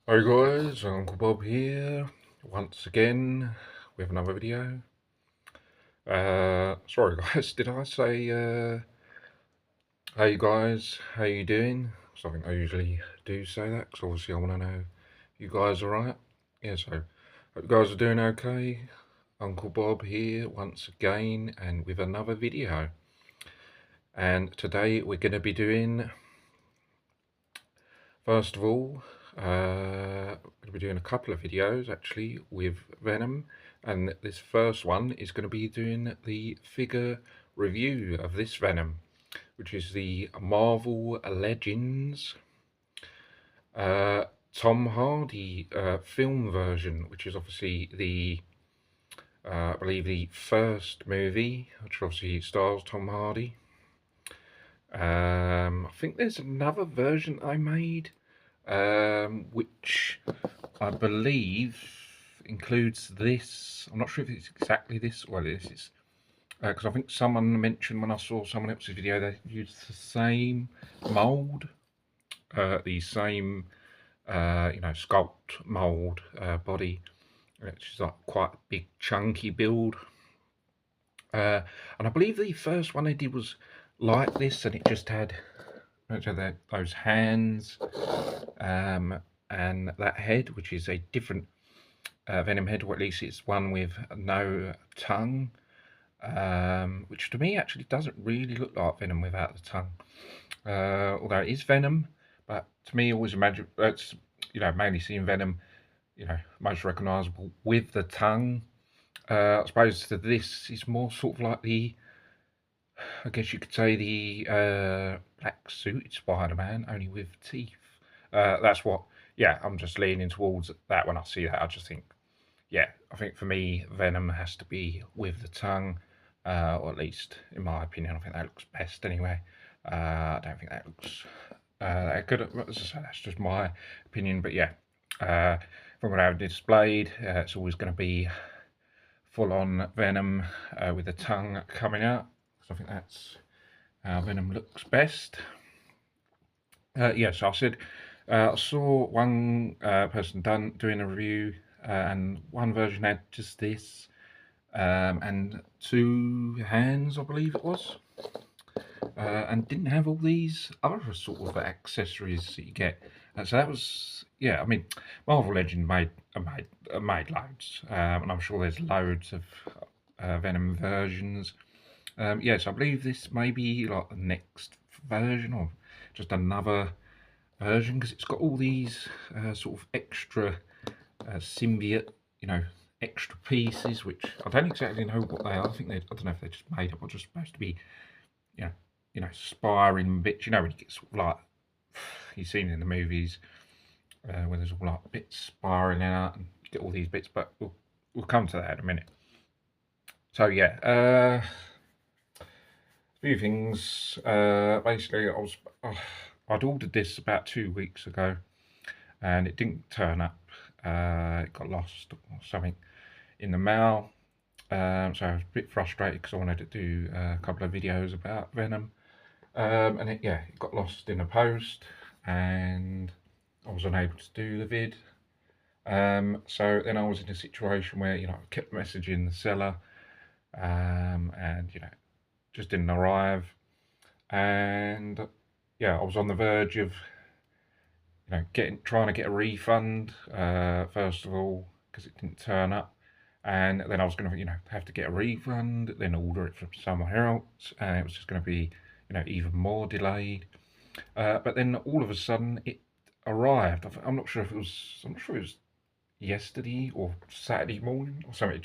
Hi guys, Uncle Bob here, once again with another video. Sorry guys, did I say, hey guys, how you doing? So I think I usually do say that, because obviously I want to know if you guys are right. Yeah, so, hope you guys are doing okay. Uncle Bob here, once again, and with another video. And today we're going to be doing, first of all, we're going to be doing a couple of videos actually with Venom, and this first one is going to be doing the figure review of this Venom, which is the Marvel Legends Tom Hardy film version, which is obviously the I believe the first movie, which obviously stars Tom Hardy. I think there's another version I made, which I believe includes this. I'm not sure if it's exactly this. Well, this is because I think someone mentioned when I saw someone else's video they used the same mold, the same sculpt mold body, which is like quite a big chunky build. And I believe the first one they did was like this, and it just had those hands and that head, which is a different Venom head, or at least it's one with no tongue, which to me actually doesn't really look like Venom without the tongue. Although it is Venom, but to me, always imagine it's mainly seeing Venom, most recognisable with the tongue. I suppose that this is more sort of like the, I guess you could say the black suited Spider-Man, only with teeth. That's what. Yeah, I'm just leaning towards that when I see that. I just think, yeah, I think for me, Venom has to be with the tongue, or at least in my opinion, I think that looks best anyway. I don't think that looks that good. As I say, that's just my opinion, but yeah, from what I've displayed, it's always going to be full-on Venom with the tongue coming out, because I think that's how Venom looks best. Yes, I said I saw one person doing a review, and one version had just this, and two hands, I believe it was, and didn't have all these other sort of accessories that you get. So that was, yeah. I mean, Marvel Legend made loads, and I'm sure there's loads of Venom versions. Yes, I believe this may be like the next version, or just another version, because it's got all these sort of extra symbiote, extra pieces, which I don't exactly know what they are. I think I don't know if they're just made up or just supposed to be, you know, spiring bits. When you get sort of like you've seen in the movies where there's all like bits spiraling out and you get all these bits. But we'll come to that in a minute. So yeah, a few things. Basically, I'd ordered this about 2 weeks ago, and it didn't turn up. It got lost or something in the mail. So I was a bit frustrated because I wanted to do a couple of videos about Venom. And it got lost in the post, and I was unable to do the vid. So then I was in a situation where, I kept messaging the seller, and, just didn't arrive. And yeah, I was on the verge of, trying to get a refund, first of all, because it didn't turn up. And then I was going to, have to get a refund, then order it from somewhere else, and it was just going to be, even more delayed. But then all of a sudden it arrived. I'm not sure if it was. I'm not sure it was yesterday or Saturday morning or something.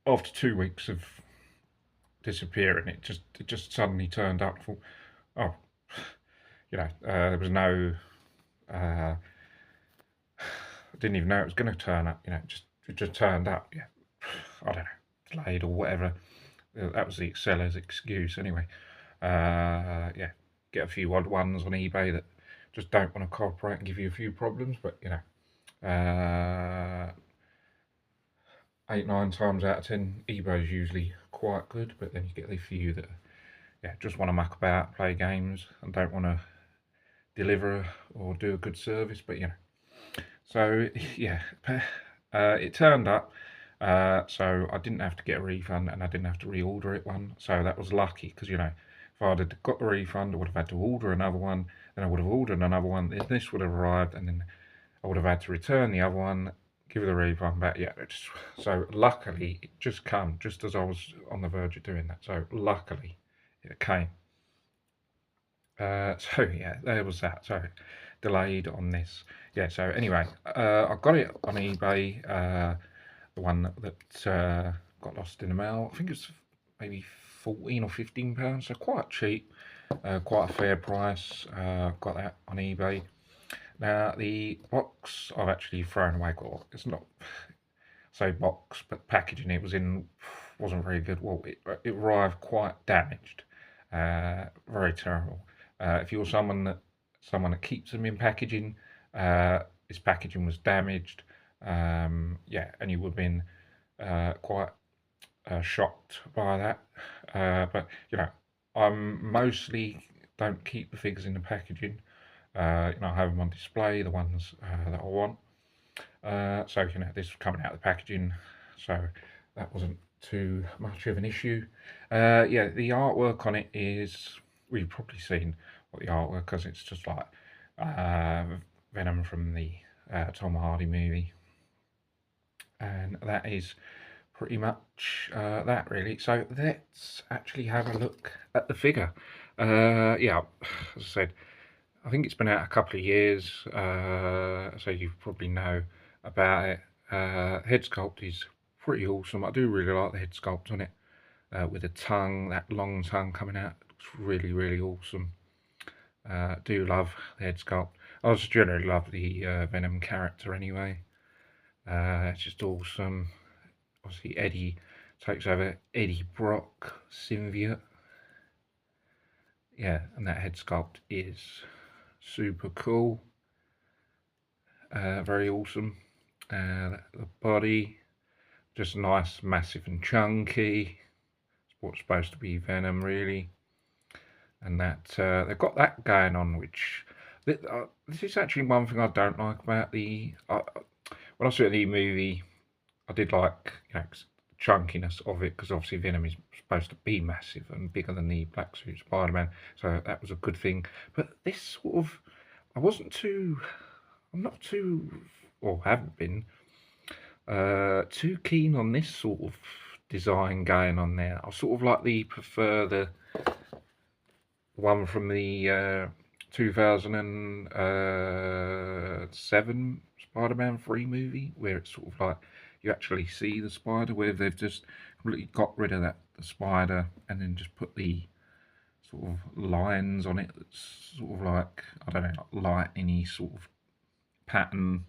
After 2 weeks of disappearing, it just suddenly turned up. I thought, oh, there was no. I didn't even know it was going to turn up. It just turned up. Yeah, I don't know, delayed or whatever. That was the seller's excuse anyway. Yeah, get a few odd ones on eBay that just don't want to cooperate and give you a few problems, but 8-9 times out of 10 eBay is usually quite good, but then you get the few that just want to muck about, play games, and don't want to deliver or do a good service. But So yeah, it turned up, so I didn't have to get a refund and I didn't have to reorder it one. So that was lucky because, you know, if I'd have got the refund, I would have had to order another one. Then I would have ordered another one. Then this would have arrived, and then I would have had to return the other one, give the refund back. Yeah, so luckily it just came just as I was on the verge of doing that. So luckily it came. So yeah, there was that. So delayed on this. Yeah. So anyway, I got it on eBay. The one that got lost in the mail. I think it's maybe 14 or 15 pounds. So quite cheap. Quite a fair price. Got that on eBay. Now the box I've actually thrown away. It's not so box, but packaging it was in wasn't very good. Well, it arrived quite damaged. Very terrible. If you're someone that keeps them in packaging, his packaging was damaged. Yeah, and you would have been quite shocked by that. But you know, I'm mostly don't keep the figures in the packaging. You know, I have them on display, the ones that I want. So you know, this was coming out of the packaging, so that wasn't too much of an issue. Yeah, the artwork on it is, well, you've probably seen what the artwork, because it's just like Venom from the Tom Hardy movie, and that is pretty much that really. So let's actually have a look at the figure. Yeah, as I said, I think it's been out a couple of years, so you probably know about it. Head sculpt is pretty awesome. I do really like the head sculpt on it, with the tongue, that long tongue coming out. It's really, really awesome. Do love the head sculpt. I just generally love the Venom character anyway. It's just awesome. Obviously, Eddie takes over. Eddie Brock symbiote. Yeah, and that head sculpt is super cool. Very awesome. The body, just nice, massive and chunky. It's what's supposed to be Venom, really. And that they've got that going on, which this is actually one thing I don't like about the. When I saw the movie, I did like, you know, chunkiness of it, because obviously Venom is supposed to be massive and bigger than the black suit Spider-Man, so that was a good thing. But this sort of, I'm not too, or haven't been too keen on this sort of design going on there. I sort of prefer the one from the 2007 Spider-Man 3 movie, where it's sort of like you actually see the spider, where they've just completely got rid of the spider and then just put the sort of lines on it that's sort of like, I don't know, like lightning-y sort of pattern.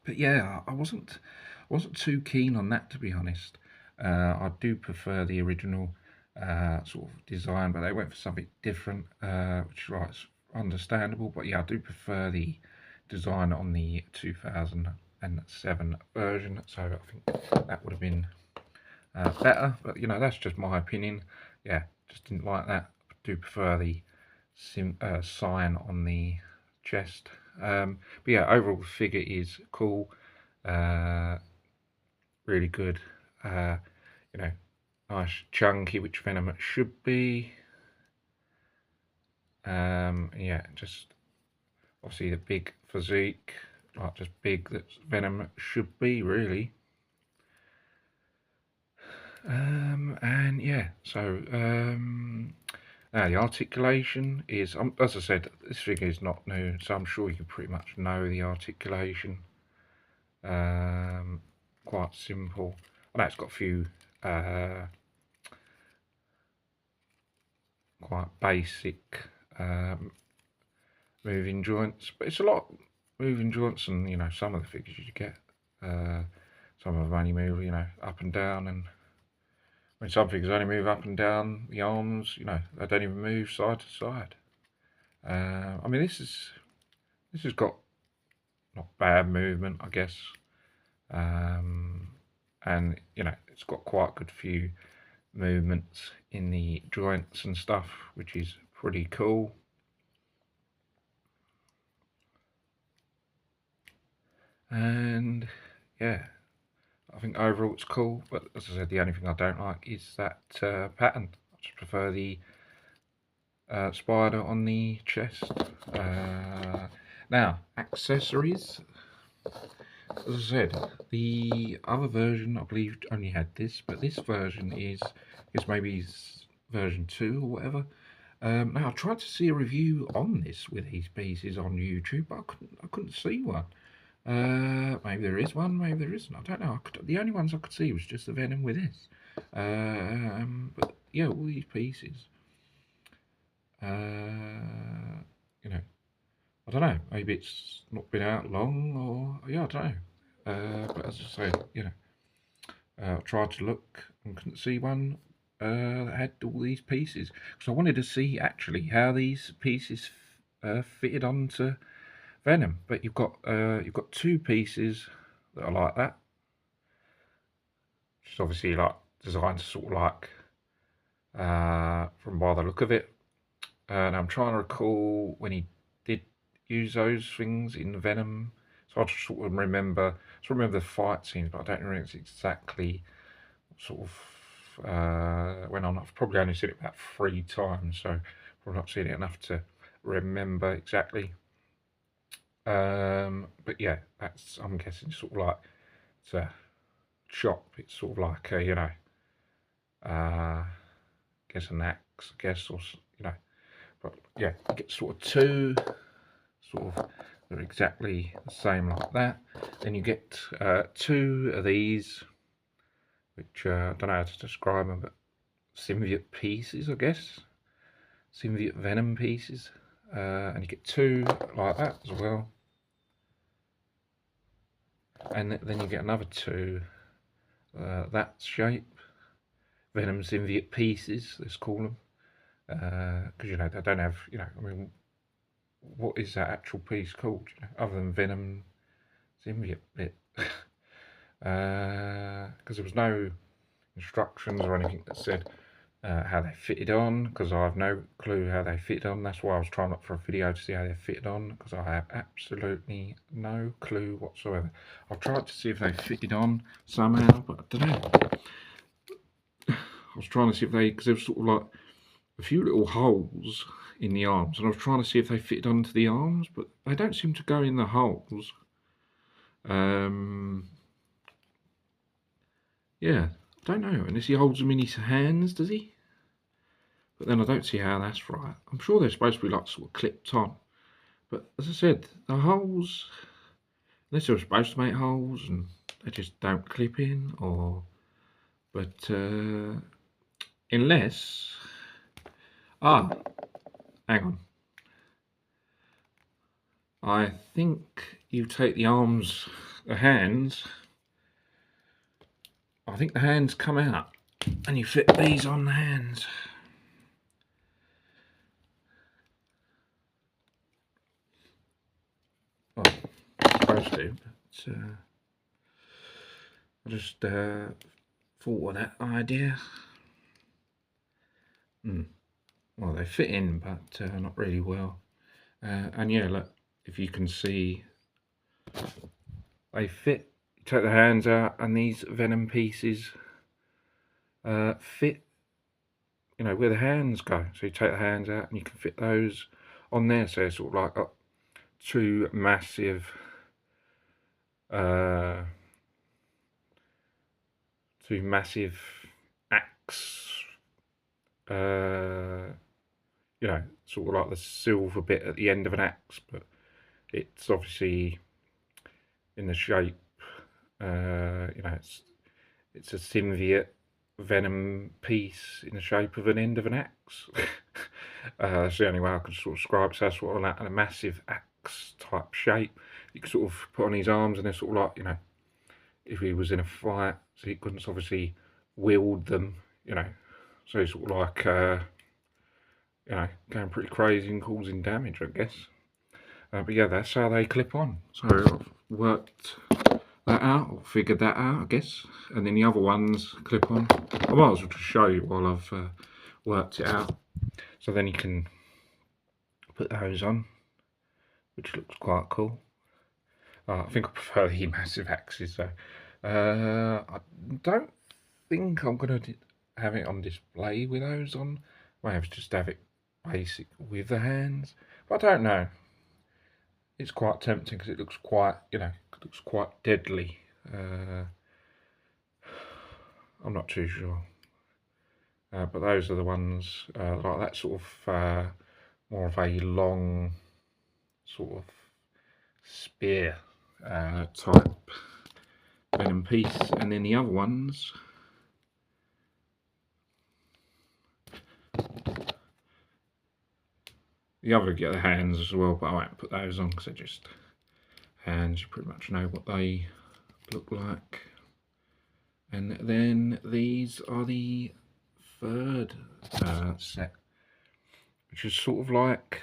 But yeah, I wasn't too keen on that, to be honest. I do prefer the original sort of design, but they went for something different, which is right, understandable. But yeah, I do prefer the design on the 2007 version, so I think that would have been better. But you know, that's just my opinion. Yeah, just didn't like that. I do prefer the sign on the chest. But yeah, overall the figure is cool, really good. You know, nice chunky, which Venom should be. Yeah, just obviously the big physique, like just big that Venom should be, really. And yeah, so now the articulation is, as I said, this figure is not new, so I'm sure you pretty much know the articulation. Quite simple. I know it's got a few quite basic moving joints, but it's a lot moving joints than, you know, some of the figures you get. Some of them only move, you know, up and down, and when some figures only move up and down, the arms, you know, they don't even move side to side. I mean, this has got not bad movement, I guess, and you know, it's got quite a good few movements in the joints and stuff, which is pretty cool. And yeah, I think overall it's cool, but as I said, the only thing I don't like is that pattern. I just prefer the spider on the chest. Now, accessories. As I said, the other version I believe only had this, but this version is maybe version 2 or whatever. Now I tried to see a review on this with these pieces on YouTube, but I couldn't see one. Maybe there is one, maybe there isn't. I don't know. The only ones I could see was just the Venom with this. But yeah, all these pieces. You know, I don't know. Maybe it's not been out long, or yeah, I don't know. But as I say, you know, I tried to look and couldn't see one that had all these pieces, because I wanted to see actually how these pieces fitted onto Venom. But you've got 2 pieces that are like that, which is obviously like designed to sort of like from by the look of it. And I'm trying to recall when he did use those things in Venom. So I just sort of remember the fight scenes, but I don't remember exactly sort of went on. I've probably only seen it about 3 times, so probably not seen it enough to remember exactly. But yeah, that's, I'm guessing, sort of like it's a chop. It's sort of like a, you know, I guess an axe, I guess, or you know. But yeah, you get sort of 2 sort of they're exactly the same like that. Then you get 2 of these, which I don't know how to describe them, but symbiote pieces, I guess. Symbiote venom pieces. And you get 2 like that as well. And then you get another 2 that shape. Venom symbiote pieces, let's call them. Because, you know, they don't have, you know, I mean, what is that actual piece called, you know, other than Venom symbiote bit? Because there was no instructions or anything that said how they fitted on, because I have no clue how they fitted on. That's why I was trying to look for a video to see how they fitted on, because I have absolutely no clue whatsoever. I've tried to see if they fitted on somehow, but I don't know. I was trying to see if they, because there was sort of like a few little holes in the arms, and I was trying to see if they fitted onto the arms, but they don't seem to go in the holes. Yeah, I don't know. Unless he holds them in his hands, does he? But then I don't see how that's right. I'm sure they're supposed to be like sort of clipped on. But as I said, the holes, unless they're supposed to make holes and they just don't clip in, or, but unless, hang on. I think you take the arms, the hands, I think the hands come out and you fit these on the hands. Well, I'm supposed to, but I just thought of that idea. Well, they fit in, but not really well. And yeah, look, if you can see, they fit. You take the hands out, and these venom pieces fit, you know, where the hands go. So you take the hands out, and you can fit those on there. So it's sort of like 2 massive, 2 massive axe. You know, sort of like the silver bit at the end of an axe, but it's obviously in the shape, you know, it's a symbiote venom piece in the shape of an end of an axe. That's the only way I can sort of describe it. So that's sort of like a massive axe type shape you can sort of put on his arms, and they're sort of like, you know, if he was in a fight, so he couldn't obviously wield them, you know, so he's sort of like you know, going pretty crazy and causing damage, I guess. But yeah, that's how they clip on. So I've worked that out, or figured that out, I guess. And then the other ones clip on. I might as well just show you while I've worked it out. So then you can put those on, which looks quite cool. I think I prefer the massive axes though. I don't think I'm going to have it on display with those on. I have to just have it basic with the hands. But I don't know. It's quite tempting because it looks quite, you know, it looks quite deadly. I'm not too sure. But those are the ones like that sort of more of a long sort of spear type venom piece, and then the other ones get the hands as well, but I won't put those on because they're just hands. You pretty much know what they look like. And then these are the third set, which is sort of like,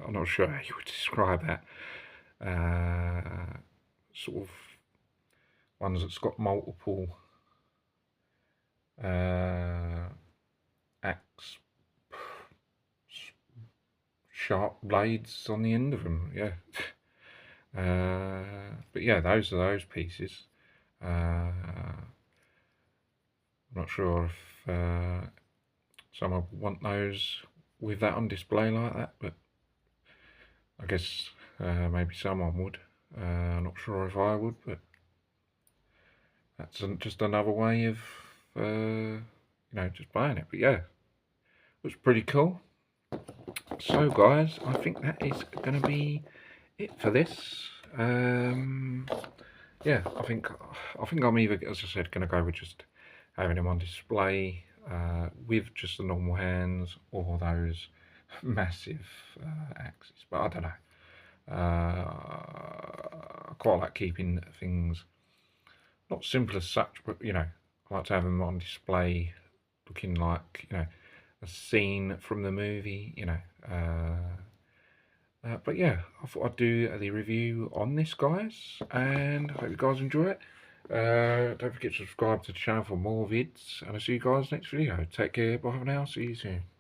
I'm not sure how you would describe that, sort of ones that's got multiple axe sharp blades on the end of them, yeah. But yeah, those are those pieces. I'm not sure if someone would want those with that on display like that, but I guess maybe someone would. I'm not sure if I would, but that's just another way of you know, just buying it. But yeah, it was pretty cool. So guys, I think that is going to be it for this. Yeah, I think I'm either, as I said, going to go with just having them on display with just the normal hands, or those massive axes. But I don't know. I quite like keeping things not simple as such, but you know, I like to have them on display, looking like, you know, a scene from the movie, you know. But yeah, I thought I'd do the review on this, guys, and I hope you guys enjoy it. Don't forget to subscribe to the channel for more vids, and I'll see you guys next video. Take care, bye for now, see you soon.